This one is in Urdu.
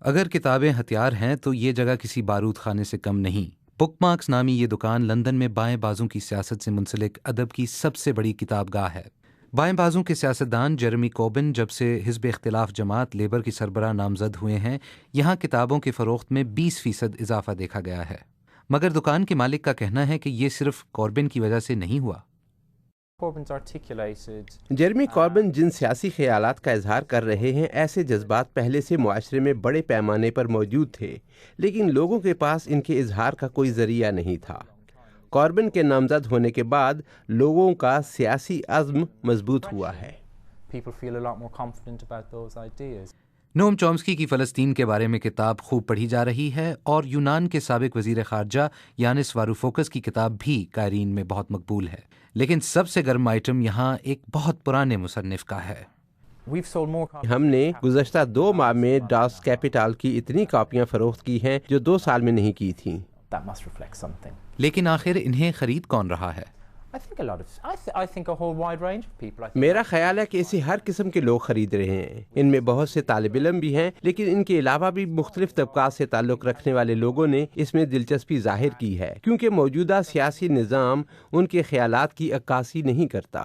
اگر کتابیں ہتھیار ہیں تو یہ جگہ کسی بارود خانے سے کم نہیں۔ بک مارکس نامی یہ دکان لندن میں بائیں بازوں کی سیاست سے منسلک ادب کی سب سے بڑی کتاب گاہ ہے۔ بائیں بازوں کے سیاستدان جیرمی کوربن جب سے حزب اختلاف جماعت لیبر کی سربراہ نامزد ہوئے ہیں، یہاں کتابوں کے فروخت میں 20% اضافہ دیکھا گیا ہے۔ مگر دکان کے مالک کا کہنا ہے کہ یہ صرف کوربن کی وجہ سے نہیں ہوا۔ جیرمی کوربن جن سیاسی خیالات کا اظہار کر رہے ہیں، ایسے جذبات پہلے سے معاشرے میں بڑے پیمانے پر موجود تھے، لیکن لوگوں کے پاس ان کے اظہار کا کوئی ذریعہ نہیں تھا۔ کوربن کے نامزد ہونے کے بعد لوگوں کا سیاسی عزم مضبوط ہوا ہے۔ نوم چومسکی کی فلسطین کے بارے میں کتاب خوب پڑھی جا رہی ہے، اور یونان کے سابق وزیر خارجہ یانس واروفوکس کی کتاب بھی قارئین میں بہت مقبول ہے۔ لیکن سب سے گرم آئٹم یہاں ایک بہت پرانے مصنف کا ہے۔ ہم نے گزشتہ 2 ماہ میں ڈاس کیپیٹال کی اتنی کاپیاں فروخت کی ہیں جو 2 سال میں نہیں کی تھیں۔ لیکن آخر انہیں خرید کون رہا ہے؟ میرا خیال ہے کہ اسے ہر قسم کے لوگ خرید رہے ہیں۔ ان میں بہت سے طالب علم بھی ہیں، لیکن ان کے علاوہ بھی مختلف طبقات سے تعلق رکھنے والے لوگوں نے اس میں دلچسپی ظاہر کی ہے، کیونکہ موجودہ سیاسی نظام ان کے خیالات کی عکاسی نہیں کرتا۔